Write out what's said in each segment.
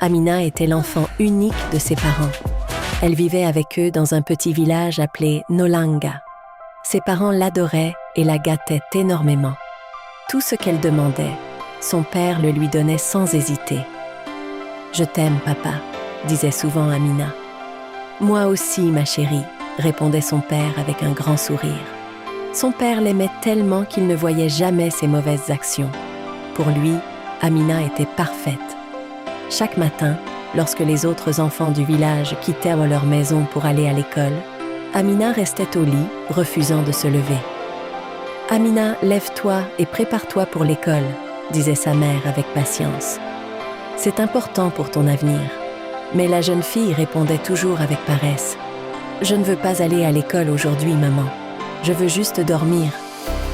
Amina était l'enfant unique de ses parents. Elle vivait avec eux dans un petit village appelé Nolanga. Ses parents l'adoraient et la gâtaient énormément. Tout ce qu'elle demandait, son père le lui donnait sans hésiter. « Je t'aime, papa », disait souvent Amina. « Moi aussi, ma chérie », répondait son père avec un grand sourire. Son père l'aimait tellement qu'il ne voyait jamais ses mauvaises actions. Pour lui, Amina était parfaite. Chaque matin, lorsque les autres enfants du village quittaient leur maison pour aller à l'école, Amina restait au lit, refusant de se lever. « Amina, lève-toi et prépare-toi pour l'école », disait sa mère avec patience. « C'est important pour ton avenir. » Mais la jeune fille répondait toujours avec paresse. « Je ne veux pas aller à l'école aujourd'hui, maman. Je veux juste dormir. »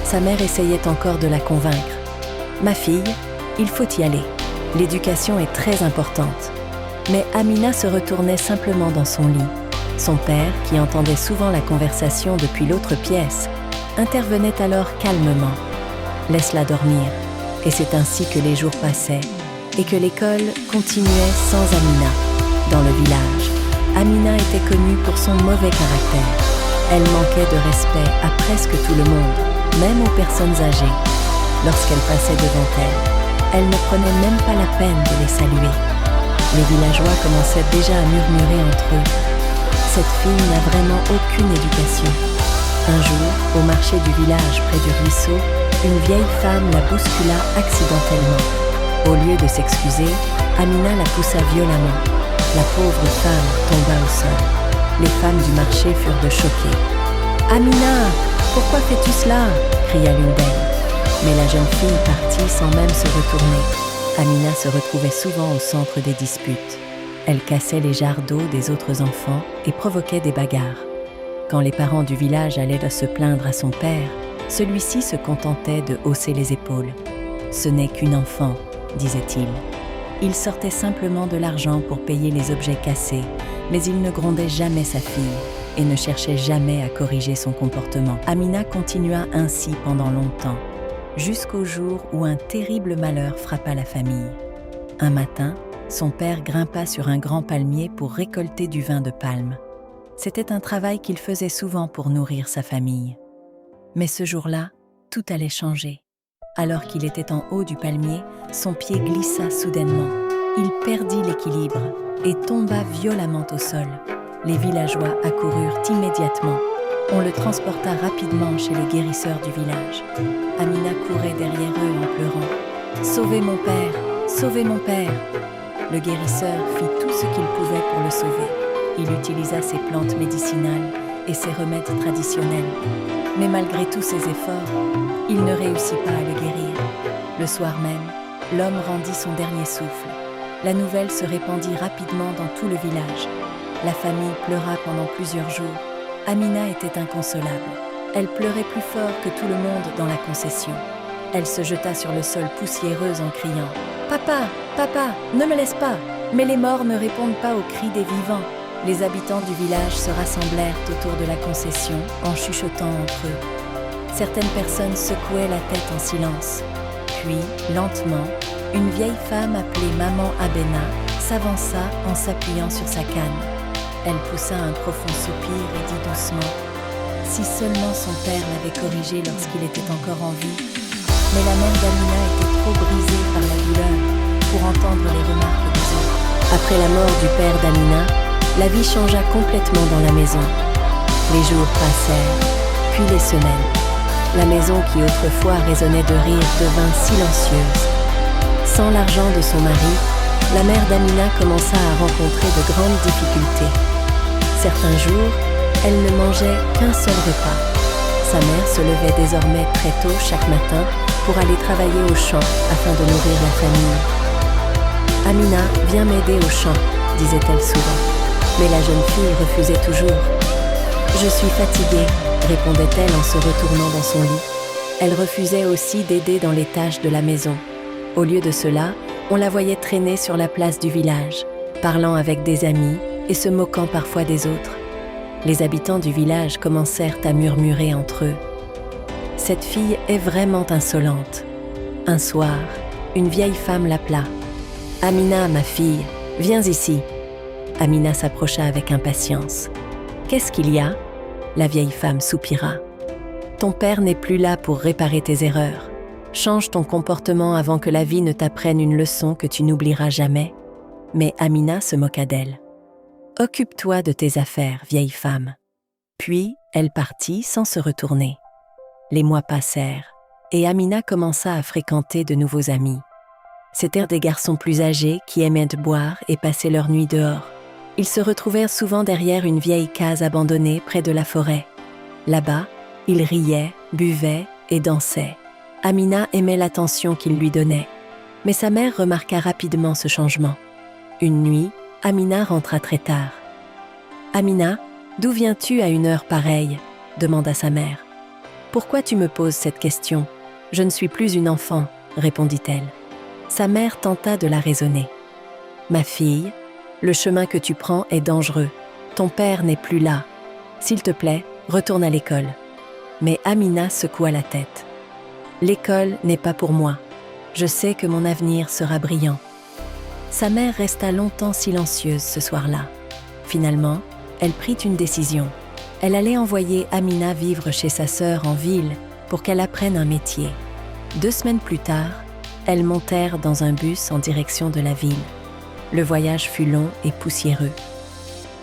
Sa mère essayait encore de la convaincre. « Ma fille, il faut y aller. L'éducation est très importante. » Mais Amina se retournait simplement dans son lit. Son père, qui entendait souvent la conversation depuis l'autre pièce, intervenait alors calmement. « Laisse-la dormir. » Et c'est ainsi que les jours passaient et que l'école continuait sans Amina. Dans le village, Amina était connue pour son mauvais caractère. Elle manquait de respect à presque tout le monde, même aux personnes âgées. Lorsqu'elle passait devant elle ne prenait même pas la peine de les saluer. Les villageois commençaient déjà à murmurer entre eux. Cette fille n'a vraiment aucune éducation. Un jour, au marché du village près du ruisseau, une vieille femme la bouscula accidentellement. Au lieu de s'excuser, Amina la poussa violemment. La pauvre femme tomba au sol. Les femmes du marché furent choquées. « Amina, pourquoi fais-tu cela ?» cria l'une d'elles. Mais la jeune fille partit sans même se retourner. Amina se retrouvait souvent au centre des disputes. Elle cassait les jarres d'eau des autres enfants et provoquait des bagarres. Quand les parents du village allaient se plaindre à son père, celui-ci se contentait de hausser les épaules. « Ce n'est qu'une enfant », disait-il. Il sortait simplement de l'argent pour payer les objets cassés, mais il ne grondait jamais sa fille et ne cherchait jamais à corriger son comportement. Amina continua ainsi pendant longtemps, jusqu'au jour où un terrible malheur frappa la famille. Un matin, son père grimpa sur un grand palmier pour récolter du vin de palme. C'était un travail qu'il faisait souvent pour nourrir sa famille. Mais ce jour-là, tout allait changer. Alors qu'il était en haut du palmier, son pied glissa soudainement. Il perdit l'équilibre et tomba violemment au sol. Les villageois accoururent immédiatement. On le transporta rapidement chez les guérisseurs du village. Amina courait derrière eux en pleurant. « Sauvez mon père! Sauvez mon père !» Le guérisseur fit tout ce qu'il pouvait pour le sauver. Il utilisa ses plantes médicinales et ses remèdes traditionnels. Mais malgré tous ses efforts, il ne réussit pas à le guérir. Le soir même, l'homme rendit son dernier souffle. La nouvelle se répandit rapidement dans tout le village. La famille pleura pendant plusieurs jours. Amina était inconsolable. Elle pleurait plus fort que tout le monde dans la concession. Elle se jeta sur le sol poussiéreuse en criant « Papa, papa, ne me laisse pas !» Mais les morts ne répondent pas aux cris des vivants. Les habitants du village se rassemblèrent autour de la concession en chuchotant entre eux. Certaines personnes secouaient la tête en silence. Puis, lentement, une vieille femme appelée Maman Abena s'avança en s'appuyant sur sa canne. Elle poussa un profond soupir et dit doucement « Si seulement son père l'avait corrigé lorsqu'il était encore en vie !» Mais la mère d'Amina était trop brisée par la douleur pour entendre les remarques des autres. Après la mort du père d'Amina, la vie changea complètement dans la maison. Les jours passèrent, puis les semaines. La maison qui autrefois résonnait de rire devint silencieuse. Sans l'argent de son mari, la mère d'Amina commença à rencontrer de grandes difficultés. Certains jours, elle ne mangeait qu'un seul repas. Sa mère se levait désormais très tôt chaque matin pour aller travailler au champ afin de nourrir la famille. « Amina, viens m'aider au champ », disait-elle souvent. Mais la jeune fille refusait toujours. « Je suis fatiguée », répondait-elle en se retournant dans son lit. Elle refusait aussi d'aider dans les tâches de la maison. Au lieu de cela, on la voyait traîner sur la place du village, parlant avec des amis et se moquant parfois des autres. Les habitants du village commencèrent à murmurer entre eux. « Cette fille est vraiment insolente. » Un soir, une vieille femme l'appela. « Amina, ma fille, Viens ici. Amina s'approcha avec impatience. Qu'est-ce qu'il y a ? La vieille femme soupira. Ton père n'est plus là pour réparer tes erreurs. Change ton comportement avant que la vie ne t'apprenne une leçon que tu n'oublieras jamais. Mais Amina se moqua d'elle. Occupe-toi de tes affaires, vieille femme. Puis, elle partit sans se retourner. Les mois passèrent, et Amina commença à fréquenter de nouveaux amis. C'étaient des garçons plus âgés qui aimaient boire et passer leur nuit dehors. Ils se retrouvèrent souvent derrière une vieille case abandonnée près de la forêt. Là-bas, ils riaient, buvaient et dansaient. Amina aimait l'attention qu'ils lui donnaient, mais sa mère remarqua rapidement ce changement. Une nuit, Amina rentra très tard. « Amina, d'où viens-tu à une heure pareille ?» demanda sa mère. « Pourquoi tu me poses cette question ? Je ne suis plus une enfant, » répondit-elle. Sa mère tenta de la raisonner. « Ma fille, le chemin que tu prends est dangereux. Ton père n'est plus là. S'il te plaît, retourne à l'école. » Mais Amina secoua la tête. « L'école n'est pas pour moi. Je sais que mon avenir sera brillant. » Sa mère resta longtemps silencieuse ce soir-là. Finalement, elle prit une décision. Elle allait envoyer Amina vivre chez sa sœur en ville pour qu'elle apprenne un métier. 2 semaines plus tard, elles montèrent dans un bus en direction de la ville. Le voyage fut long et poussiéreux.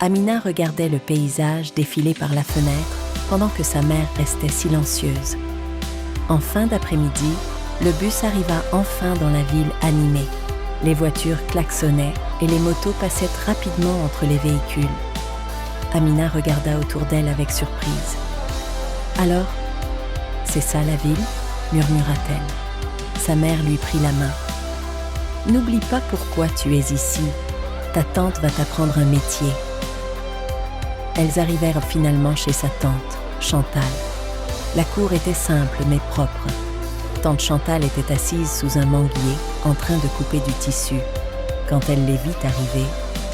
Amina regardait le paysage défiler par la fenêtre pendant que sa mère restait silencieuse. En fin d'après-midi, le bus arriva enfin dans la ville animée. Les voitures klaxonnaient et les motos passaient rapidement entre les véhicules. Amina regarda autour d'elle avec surprise. « Alors, c'est ça la ville ?» murmura-t-elle. Sa mère lui prit la main. « N'oublie pas pourquoi tu es ici. Ta tante va t'apprendre un métier. » Elles arrivèrent finalement chez sa tante, Chantal. La cour était simple mais propre. Tante Chantal était assise sous un manguier, en train de couper du tissu. Quand elle les vit arriver,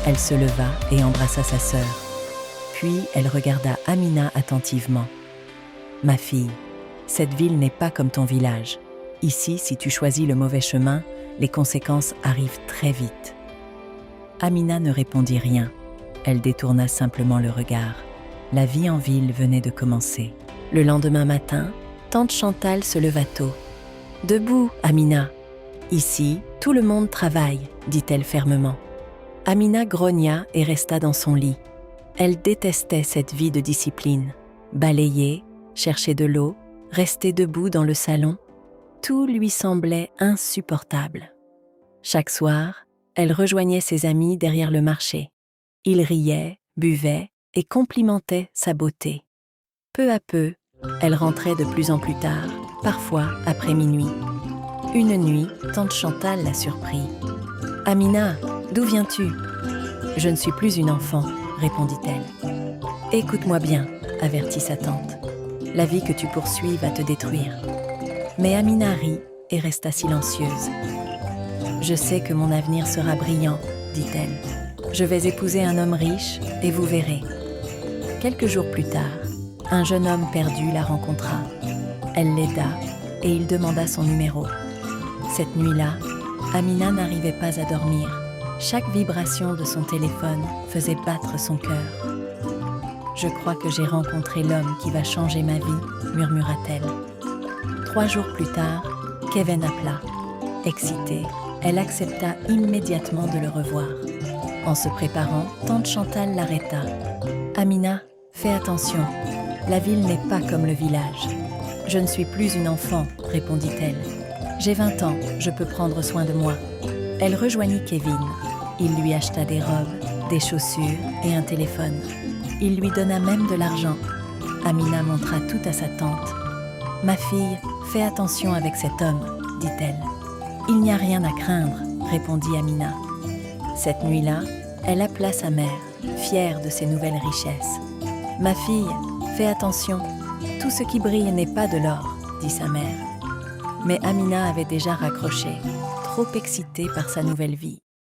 elle se leva et embrassa sa sœur. Puis elle regarda Amina attentivement. « Ma fille, cette ville n'est pas comme ton village. Ici, si tu choisis le mauvais chemin, les conséquences arrivent très vite. » Amina ne répondit rien. Elle détourna simplement le regard. La vie en ville venait de commencer. Le lendemain matin, tante Chantal se leva tôt. « Debout, Amina. Ici, tout le monde travaille, » dit-elle fermement. Amina grogna et resta dans son lit. Elle détestait cette vie de discipline. Balayer, chercher de l'eau, rester debout dans le salon, tout lui semblait insupportable. Chaque soir, elle rejoignait ses amis derrière le marché. Ils riaient, buvaient et complimentaient sa beauté. Peu à peu, elle rentrait de plus en plus tard, parfois après minuit. Une nuit, tante Chantal la surprit. « Amina, d'où viens-tu ?»« Je ne suis plus une enfant, » répondit-elle. « Écoute-moi bien, » avertit sa tante. « La vie que tu poursuis va te détruire. » Mais Amina rit et resta silencieuse. « Je sais que mon avenir sera brillant, » dit-elle. « Je vais épouser un homme riche et vous verrez. » Quelques jours plus tard, un jeune homme perdu la rencontra. Elle l'aida et il demanda son numéro. Cette nuit-là, Amina n'arrivait pas à dormir. Chaque vibration de son téléphone faisait battre son cœur. « Je crois que j'ai rencontré l'homme qui va changer ma vie, » murmura-t-elle. 3 jours plus tard, Kevin appela. Excitée, elle accepta immédiatement de le revoir. En se préparant, tante Chantal l'arrêta. « Amina, fais attention. La ville n'est pas comme le village. »« Je ne suis plus une enfant, » répondit-elle. « J'ai 20 ans, je peux prendre soin de moi. » Elle rejoignit Kevin. Il lui acheta des robes, des chaussures et un téléphone. Il lui donna même de l'argent. Amina montra tout à sa tante. « Ma fille, fais attention avec cet homme, » dit-elle. « Il n'y a rien à craindre, » répondit Amina. Cette nuit-là, elle appela sa mère, fière de ses nouvelles richesses. « Ma fille, fais attention, tout ce qui brille n'est pas de l'or, » dit sa mère. Mais Amina avait déjà raccroché, trop excitée par sa nouvelle vie.